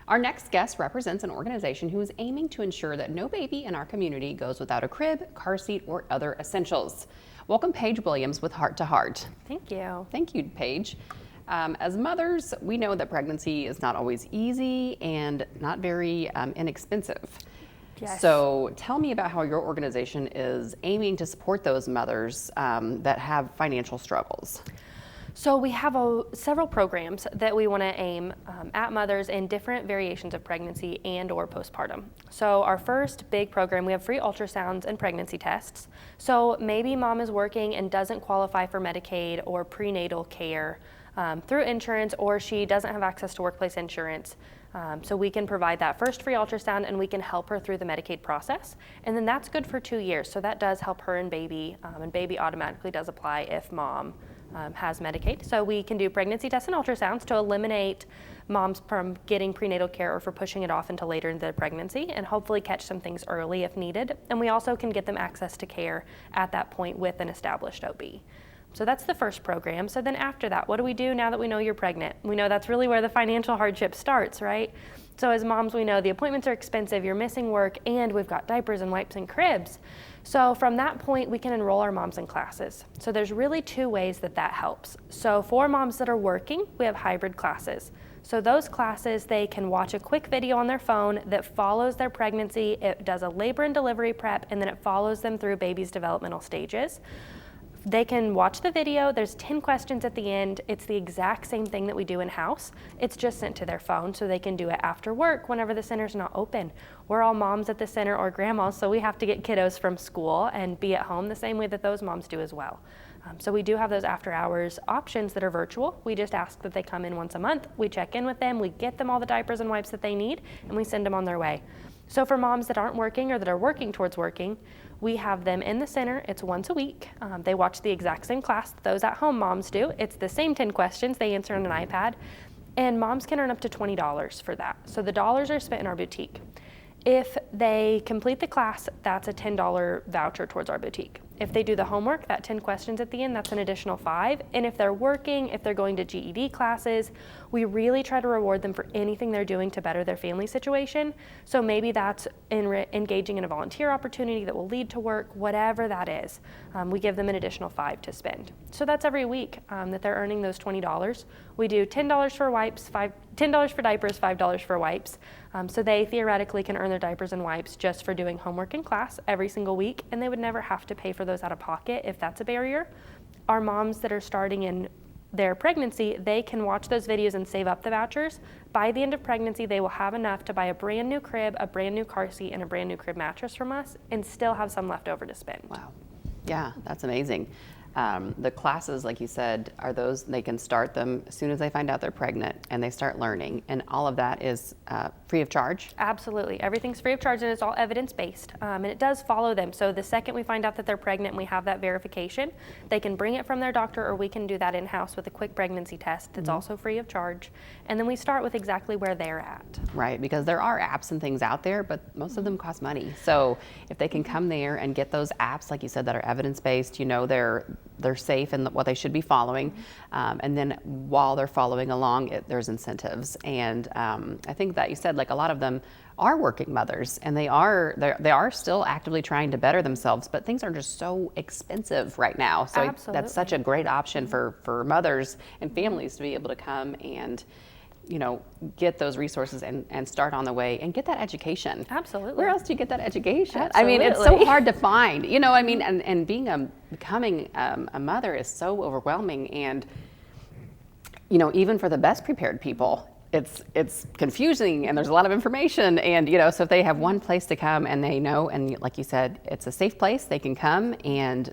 Our next guest represents an organization who is aiming to ensure that no baby in our community goes without a crib, car seat, or other essentials. Welcome Paige Williams with Heart to Heart. Thank you. Thank you, Paige. As mothers, we know that pregnancy is not always easy and not very inexpensive. Yes. So tell me about how your organization is aiming to support those mothers that have financial struggles. So we have several programs that we want to aim at mothers in different variations of pregnancy and or postpartum. So our first big program, we have free ultrasounds and pregnancy tests. So maybe mom is working and doesn't qualify for Medicaid or prenatal care through insurance, or she doesn't have access to workplace insurance. So we can provide that first free ultrasound and we can help her through the Medicaid process. And then that's good for 2 years. So that does help her and baby automatically does apply if mom has Medicaid. So we can do pregnancy tests and ultrasounds to eliminate moms from getting prenatal care or for pushing it off until later in the pregnancy, and hopefully catch some things early if needed. And we also can get them access to care at that point with an established OB. So that's the first program. So then after that, what do we do now that we know you're pregnant? We know that's really where the financial hardship starts, right? So as moms, we know the appointments are expensive, you're missing work, and we've got diapers and wipes and cribs. So from that point, we can enroll our moms in classes. So there's really 2 ways that helps. So for moms that are working, we have hybrid classes. So those classes, they can watch a quick video on their phone that follows their pregnancy. It does a labor and delivery prep, and then it follows them through baby's developmental stages. They can watch the video. There's 10 questions at the end. It's the exact same thing that we do in-house. It's just sent to their phone, so they can do it after work whenever the center's not open. We're all moms at the center or grandmas, so we have to get kiddos from school and be at home the same way that those moms do as well. So we do have those after hours options that are virtual. We just ask that they come in once a month. We check in with them. We get them all the diapers and wipes that they need, and we send them on their way. So for moms that aren't working or that are working towards working, we have them in the center. It's once a week. They watch the exact same class that those at home moms do. It's the same 10 questions they answer on an iPad, and moms can earn up to $20 for that. So the dollars are spent in our boutique. If they complete the class, that's a $10 voucher towards our boutique. If they do the homework, that 10 questions at the end, that's an additional $5. And if they're working, if they're going to GED classes, we really try to reward them for anything they're doing to better their family situation. So maybe that's engaging in a volunteer opportunity that will lead to work, whatever that is. We give them an additional $5 to spend. So that's every week that they're earning those $20. We do $10 for wipes, $10 for diapers, $5 for wipes. So they theoretically can earn their diapers and wipes just for doing homework in class every single week, and they would never have to pay for those out of pocket if that's a barrier. Our moms that are starting in their pregnancy, they can watch those videos and save up the vouchers. By the end of pregnancy, they will have enough to buy a brand new crib, a brand new car seat, and a brand new crib mattress from us, and still have some left over to spend. Wow. Yeah, that's amazing. The classes, like you said, are those, they can start them as soon as they find out they're pregnant and they start learning, and all of that is free of charge? Absolutely. Everything's free of charge, and it's all evidence-based, and it does follow them. So the second we find out that they're pregnant and we have that verification, they can bring it from their doctor, or we can do that in-house with a quick pregnancy test that's also free of charge, and then we start with exactly where they're at. Right, because there are apps and things out there, but most of them cost money. So if they can come there and get those apps, like you said, that are evidence-based, you know, they're safe in what they should be following, and then while they're following along, there's incentives. And I think that you said, like, a lot of them are working mothers, and they are still actively trying to better themselves, but things are just so expensive right now. So that's such a great option for mothers and families to be able to come and, you know, get those resources and start on the way and get that education. Absolutely. Where else do you get that education? Absolutely. I mean, it's so hard to find, you know, I mean, and becoming a mother is so overwhelming, and, you know, even for the best prepared people, it's confusing, and there's a lot of information, and, you know, so if they have one place to come and they know, and like you said, it's a safe place, they can come, and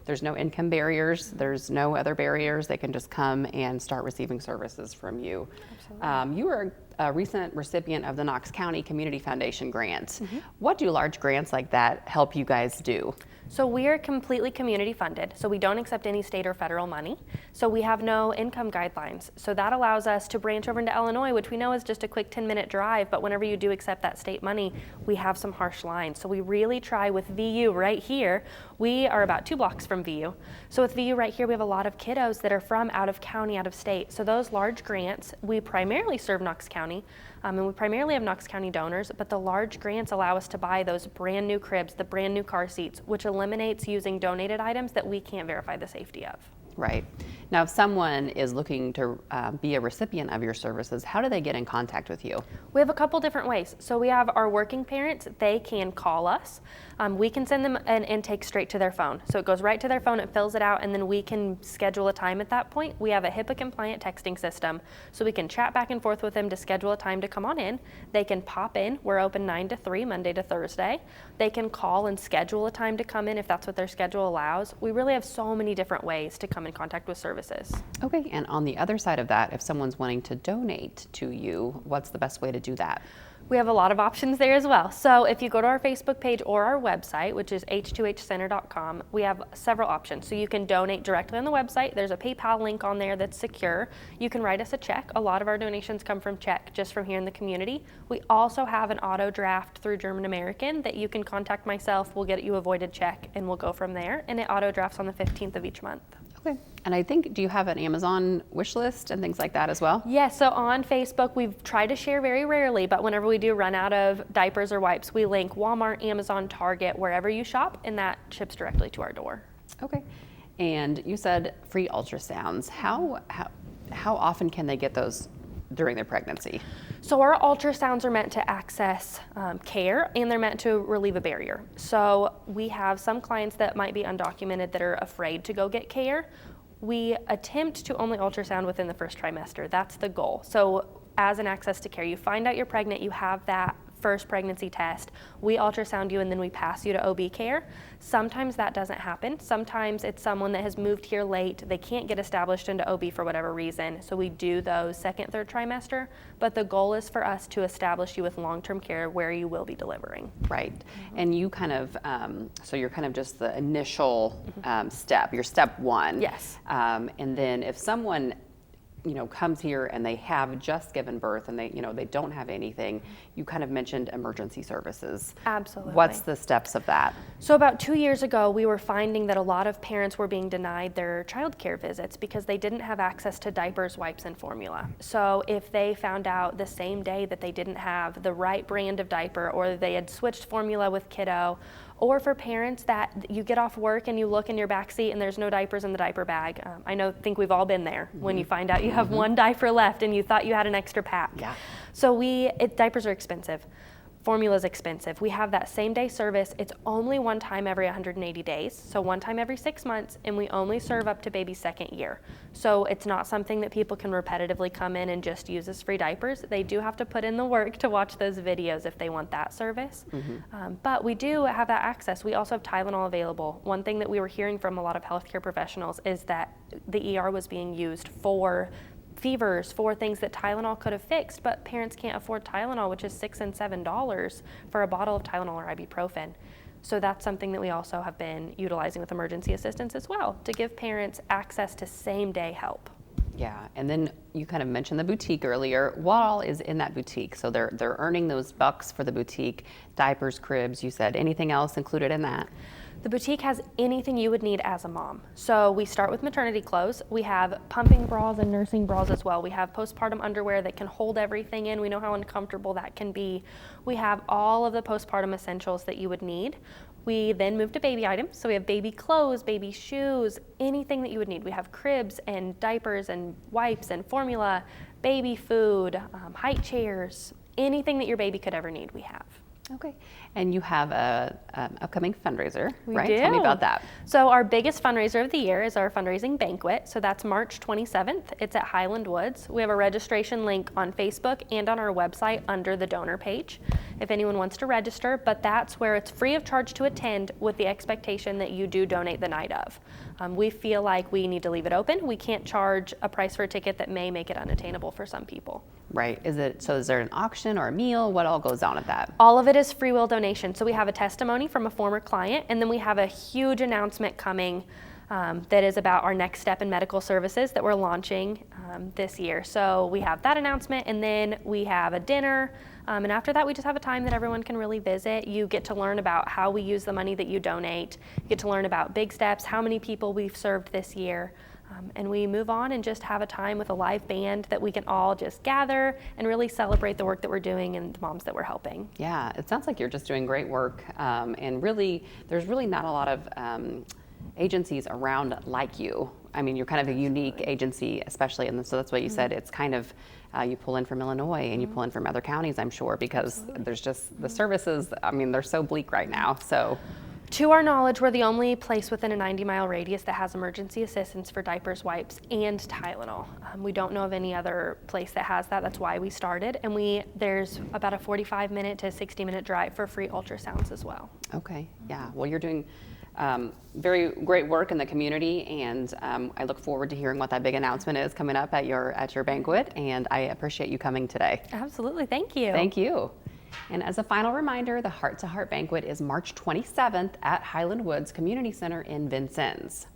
there's no income barriers, there's no other barriers, they can just come and start receiving services from you. Absolutely. You were a recent recipient of the Knox County Community Foundation grant. What do large grants like that help you guys do? So we are completely community funded, so we don't accept any state or federal money. So we have no income guidelines. So that allows us to branch over into Illinois, which we know is just a quick 10-minute drive, but whenever you do accept that state money, we have some harsh lines. So we really try with VU right here. We are about 2 blocks from VU. So with VU right here, we have a lot of kiddos that are from out of county, out of state. So those large grants, we primarily serve Knox County, and we primarily have Knox County donors, but the large grants allow us to buy those brand new cribs, the brand new car seats, which eliminates using donated items that we can't verify the safety of. Right. Now, if someone is looking to be a recipient of your services, how do they get in contact with you? We have a couple different ways. So we have our working parents, they can call us. We can send them an intake straight to their phone. So it goes right to their phone, it fills it out, and then we can schedule a time at that point. We have a HIPAA compliant texting system, so we can chat back and forth with them to schedule a time to come on in. They can pop in. We're open 9 to 3, Monday to Thursday. They can call and schedule a time to come in if that's what their schedule allows. We really have so many different ways to come in contact with services. Okay, and on the other side of that, if someone's wanting to donate to you, what's the best way to do that? We have a lot of options there as well. So if you go to our Facebook page or our website, which is h2hcenter.com, we have several options. So you can donate directly on the website. There's a PayPal link on there that's secure. You can write us a check. A lot of our donations come from check, just from here in the community. We also have an auto draft through German American that you can contact myself. We'll get you a voided check and we'll go from there. And it auto drafts on the 15th of each month. Okay. And I think, do you have an Amazon wish list and things like that as well? Yes, so on Facebook, we've tried to share very rarely, but whenever we do run out of diapers or wipes, we link Walmart, Amazon, Target, wherever you shop, and that ships directly to our door. Okay. And you said free ultrasounds. How often can they get those during their pregnancy? So our ultrasounds are meant to access care, and they're meant to relieve a barrier. So we have some clients that might be undocumented that are afraid to go get care. We attempt to only ultrasound within the first trimester. That's the goal. So as an access to care, you find out you're pregnant, you have that first pregnancy test, we ultrasound you, and then we pass you to OB care. Sometimes that doesn't happen. Sometimes it's someone that has moved here late, they can't get established into OB for whatever reason, so we do those second, third trimester, but the goal is for us to establish you with long-term care where you will be delivering. Right. And you kind of, so you're kind of just the initial step, you're step one. Yes. And then if someone comes here and they have just given birth and they don't have anything, you kind of mentioned emergency services. Absolutely. What's the steps of that? So about 2 years ago, we were finding that a lot of parents were being denied their child care visits because they didn't have access to diapers, wipes, and formula. So if they found out the same day that they didn't have the right brand of diaper, or they had switched formula with kiddo, or for parents that you get off work and you look in your back seat and there's no diapers in the diaper bag. Think we've all been there when you find out you have one diaper left and you thought you had an extra pack. Yeah. So diapers are expensive. Formula is expensive. We have that same day service. It's only one time every 180 days, so one time every 6 months, and we only serve up to baby's second year. So it's not something that people can repetitively come in and just use as free diapers. They do have to put in the work to watch those videos if they want that service. But we do have that access. We also have Tylenol available. One thing that we were hearing from a lot of healthcare professionals is that the ER was being used for fevers, for things that Tylenol could have fixed, but parents can't afford Tylenol, which is $6 and $7 for a bottle of Tylenol or ibuprofen. So that's something that we also have been utilizing with emergency assistance as well, to give parents access to same day help. Yeah, and then you kind of mentioned the boutique earlier. What all is in that boutique? So they're earning those bucks for the boutique, diapers, cribs, you said. Anything else included in that? The boutique has anything you would need as a mom. So we start with maternity clothes. We have pumping bras and nursing bras as well. We have postpartum underwear that can hold everything in. We know how uncomfortable that can be. We have all of the postpartum essentials that you would need. We then move to baby items. So we have baby clothes, baby shoes, anything that you would need. We have cribs and diapers and wipes and formula, baby food, height chairs, anything that your baby could ever need, we have. Okay, and you have a upcoming fundraiser, right? We do. Tell me about that. So our biggest fundraiser of the year is our fundraising banquet. So that's March 27th. It's at Highland Woods. We have a registration link on Facebook and on our website under the donor page. if anyone wants to register, but that's where it's free of charge to attend with the expectation that you do donate the night of. We feel like we need to leave it open. We can't charge a price for a ticket that may make it unattainable for some people. Right. Is there an auction or a meal? What all goes on at that? All of it is free will donation. So we have a testimony from a former client, and then we have a huge announcement coming that is about our next step in medical services that we're launching this year. So we have that announcement, and then we have a dinner, and after that we just have a time that everyone can really visit. You get to learn about how we use the money that you donate. You get to learn about big steps, how many people we've served this year, and we move on and just have a time with a live band that we can all just gather and really celebrate the work that we're doing and the moms that we're helping. Yeah, it sounds like you're just doing great work, and really there's really not a lot of agencies around like you. I mean, you're kind of a unique agency, especially, and so that's what you said. It's kind of, you pull in from Illinois and you pull in from other counties, I'm sure, because there's just the services, I mean, they're so bleak right now, so. To our knowledge, we're the only place within a 90-mile radius that has emergency assistance for diapers, wipes, and Tylenol. We don't know of any other place that has that. That's why we started. And there's about a 45-minute to 60-minute drive for free ultrasounds as well. Okay, yeah. Well, you're doing very great work in the community, and I look forward to hearing what that big announcement is coming up at your banquet, and I appreciate you coming today. Absolutely. Thank you. Thank you. And as a final reminder, the Heart to Heart Banquet is March 27th at Highland Woods Community Center in Vincennes.